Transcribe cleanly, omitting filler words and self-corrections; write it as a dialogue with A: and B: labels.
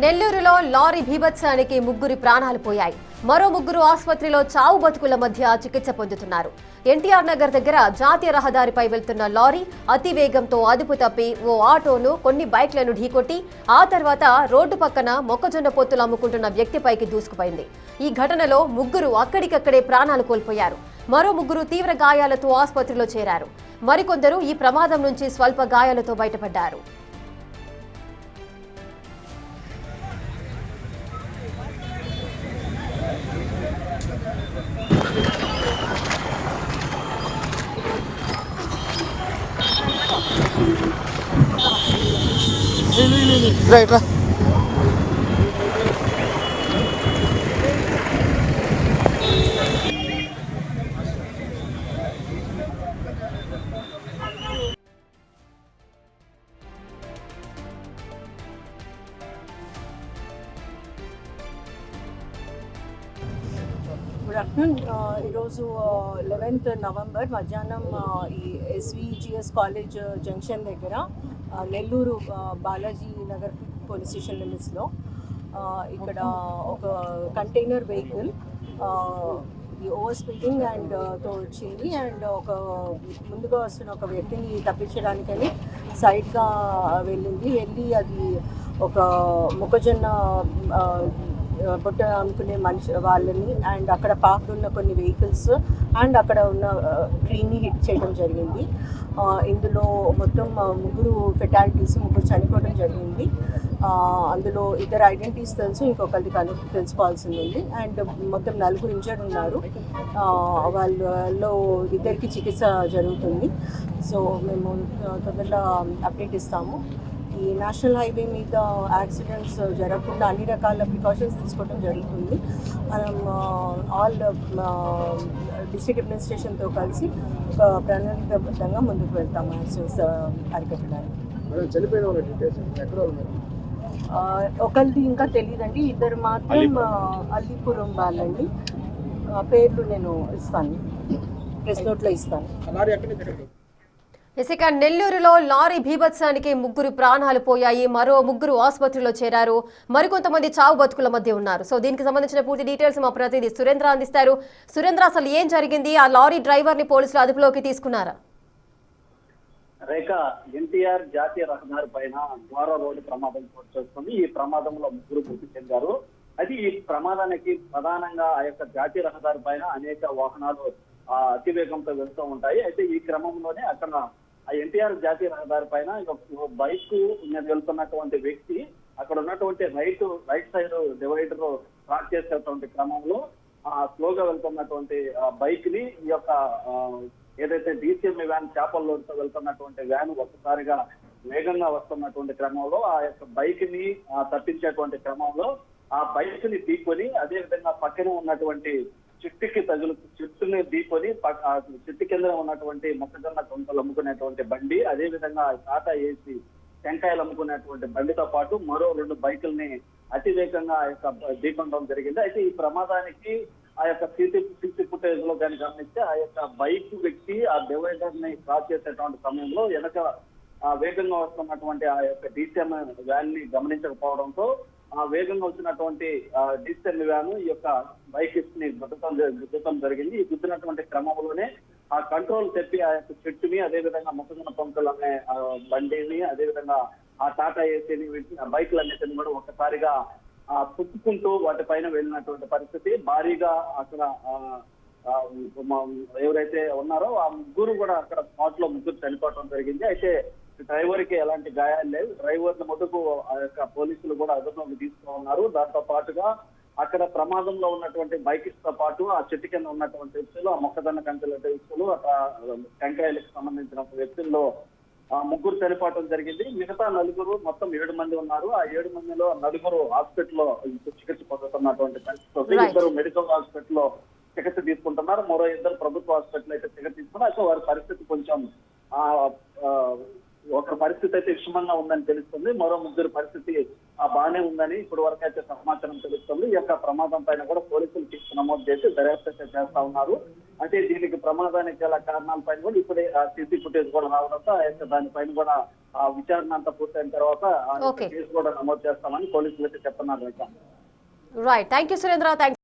A: నెల్లూరులో లారీ బీభత్సానికి ముగ్గురి ప్రాణాలు పోయాయి. మరో ముగ్గురు ఆసుపత్రిలో చావు బతుకుల మధ్య చికిత్స పొందుతున్నారు. ఎన్టీఆర్ నగర్ దగ్గర జాతీయ రహదారిపై వెళ్తున్న లారీ అతి వేగంతో అదుపు తప్పి ఓ ఆటోను కొన్ని బైక్లను ఢీకొట్టి ఆ తర్వాత రోడ్డు పక్కన మొక్కజొన్న పొత్తులు అమ్ముకుంటున్న వ్యక్తిపైకి దూసుకుపోయింది. ఈ ఘటనలో ముగ్గురు అక్కడికక్కడే ప్రాణాలు కోల్పోయారు. మరో ముగ్గురు తీవ్ర గాయాలతో ఆసుపత్రిలో చేరారు. మరికొందరు ఈ ప్రమాదం నుంచి స్వల్ప గాయాలతో బయటపడ్డారు.
B: Right.
C: Good afternoon. ఈరోజు 11th నవంబర్ మధ్యాహ్నం ఈ ఎస్విజిఎస్ కాలేజ్ జంక్షన్ దగ్గర నెల్లూరు బాలాజీ నగర్ పోలీస్ స్టేషన్ లిమిట్స్లో ఇక్కడ ఒక కంటైనర్ వెహికల్ ఓవర్ స్పీడింగ్ తో వచ్చింది అండ్ ఒక ముందుగా వస్తున్న ఒక వ్యక్తిని తప్పించడానికని సైడ్గా వెళ్ళి అది ఒక మొక్కజొన్న బొట్ట అమ్ముకునే వాళ్ళని అండ్ అక్కడ పార్క్ ఉన్న కొన్ని వెహికల్స్ అండ్ అక్కడ ఉన్న ట్రీని హిట్ చేయడం జరిగింది. ఇందులో మొత్తం ముగ్గురు ఫెటాలిటీస్, ముగ్గురు చనిపోవడం జరిగింది. అందులో ఇద్దరు ఐడెంటిటీస్ తెలుసు, ఇంకొకరిది తెలుసుకోవాల్సింది ఉంది అండ్ మొత్తం 4 ఇంజర్డ్ ఉన్నారు. వాళ్ళలో ఇద్దరికి చికిత్స జరుగుతుంది. సో మేము తొందరగా అప్డేట్ ఇస్తాము. ఈ నేషనల్ హైవే మీద యాక్సిడెంట్స్ జరగకుండా అన్ని రకాల ప్రికాషన్స్ తీసుకోవడం జరుగుతుంది. మనం ఆల్ డిస్ట్రిక్ట్ అడ్మినిస్ట్రేషన్తో కలిసి ప్రణాళికాబద్ధంగా ముందుకు వెళ్తాము యాక్సిడెంట్స్ అరికట్టడానికి. ఒకరిది ఇంకా తెలియదండి, ఇద్దరు మాత్రం అల్లీపురం వాళ్ళండి. పేర్లు నేను ఇస్తాను, ప్రెస్ నోట్లో ఇస్తాను.
A: ఇక నెల్లూరులో లారీ బీభత్సానికి ముగ్గురు ప్రాణాలు పోయాయి. మరో ముగ్గురు ఆసుపత్రిలో చేరారు. మరికొంతమంది చావు బతుకుల మధ్య ఉన్నారు. సో దీనికి సంబంధించిన పూర్తి డీటెయిల్స్ మా ప్రతినిధి సురేంద్ర అందిస్తారు. సురేంద్ర, అసలు ఏం జరిగింది? ఆ లారీ డ్రైవర్ ని పోలీసులు అదుపులోకి తీసుకున్నారా?
D: రేఖ, ఎన్టీఆర్ జాతీయ రహదారి పైన ద్వారా రోడ్డు ప్రమాదం చోటు చేసుకుంది. ఈ ప్రమాదంలో ముగ్గురు మృతి చెందారు. అయితే ఈ ప్రమాదానికి ప్రధానంగా ఆ యొక్క జాతీయ రహదారి పైన అనేక వాహనాలు అతివేగంతో వెళ్తూ ఉంటాయి. అయితే ఈ క్రమంలోనే అక్కడ ఆ ఎన్టీఆర్ జాతీయ రహదారి పైన బైక్ మీద వెళ్తున్నటువంటి వ్యక్తి అక్కడ ఉన్నటువంటి రైట్ సైడ్ డివైడర్ క్రాస్ చేసేటువంటి క్రమంలో స్లోగా వెళ్తున్నటువంటి బైక్ ని ఈ యొక్క ఏదైతే DCM వ్యాన్ చేపల్లోతో వెళ్తున్నటువంటి వ్యాన్ ఒక్కసారిగా వేగంగా వస్తున్నటువంటి క్రమంలో ఆ యొక్క బైక్ ని తప్పించేటువంటి క్రమంలో ఆ బైక్ ని ఢీకొని అదే విధంగా పక్కనే ఉన్నటువంటి చెట్టుని ఢీకొని చెట్టు కింద ఉన్నటువంటి మొక్కజొన్న గుంటలు అమ్ముకునేటువంటి బండి, అదే విధంగా టాటా ఏసీ టెంకాయలు అమ్ముకునేటువంటి బండితో పాటు మరో 2 బైకుల్ని అతివేగంగా ఆ యొక్క ఢీకొనడం జరిగింది. అయితే ఈ ప్రమాదానికి ఆ యొక్క సీసీ ఫుటేజ్ లో కానీ గమనిస్తే ఆ యొక్క బైక్ వ్యక్తి ఆ డివైడర్ ని క్రాస్ చేసేటువంటి సమయంలో వెనక వేగంగా వస్తున్నటువంటి ఆ యొక్క DCM వ్యాన్ ని గమనించకపోవడంతో ఆ వేగంగా వచ్చినటువంటి DCM వ్యాన్ ఈ యొక్క బైక్ ని గుద్దడం జరిగింది. ఈ గుద్దినటువంటి క్రమంలోనే ఆ కంట్రోల్ తెప్పి ఆ యొక్క చెట్టుని, అదేవిధంగా మొక్కజొన్న పంపులు అనే బండిని, అదేవిధంగా ఆ టాటా ఏసీని, బైకులన్నిటిని కూడా ఒక్కసారిగా పుచ్చుకుంటూ వాటిపైన వెళ్ళినటువంటి పరిస్థితి. భారీగా అక్కడ ఎవరైతే ఉన్నారో ఆ ముగ్గురు కూడా అక్కడ స్పాట్ లో ముగ్గురు చనిపోవడం జరిగింది. అయితే డ్రైవర్ కి ఎలాంటి గాయాలు లేవు. డ్రైవర్ మటుకు ఆ యొక్క పోలీసులు కూడా అదుపులోకి తీసుకున్నారు. దాంతో పాటుగా అక్కడ ప్రమాదంలో ఉన్నటువంటి బైక్స్ తో పాటు ఆ చెట్టు కింద ఉన్నటువంటి వ్యక్తులు, ఆ మొక్కజొన్న కంచెల వ్యక్తులు, అక్కడ టెంకాయలకు సంబంధించిన వ్యక్తుల్లో ముగ్గురు చనిపోవడం జరిగింది. మిగతా 4 మొత్తం 7 మంది ఉన్నారు. ఆ 7 మందిలో 4 హాస్పిటల్లో చికిత్స పొందుతున్నటువంటి పరిస్థితి. 2 మెడికల్ హాస్పిటల్లో చికిత్స తీసుకుంటున్నారు. మరో 2 ప్రభుత్వ హాస్పిటల్ అయితే చికిత్స తీసుకున్నారు. అయితే వారి పరిస్థితి కొంచెం ఒకరి పరిస్థితి అయితే విషమంగా ఉందని తెలుస్తుంది. మరో ముగ్గురు పరిస్థితి బాగానే ఉందని ఇప్పుడు వరకు అయితే సమాచారం తెలుస్తుంది. ఈ యొక్క ప్రమాదం పైన కూడా పోలీసులు కేసు నమోదు చేసి దర్యాప్తు అయితే చేస్తా ఉన్నారు. అంటే దీనికి ప్రమాదానికి గల కారణాలపైన కూడా ఇప్పుడే సీసీ ఫుటేజ్ కూడా రావడంతో దానిపైన కూడా విచారణ అంతా పూర్తయిన తర్వాత కేసు కూడా నమోదు చేస్తామని పోలీసులు అయితే చెప్తున్నారు.
A: Right, thank you Surendra.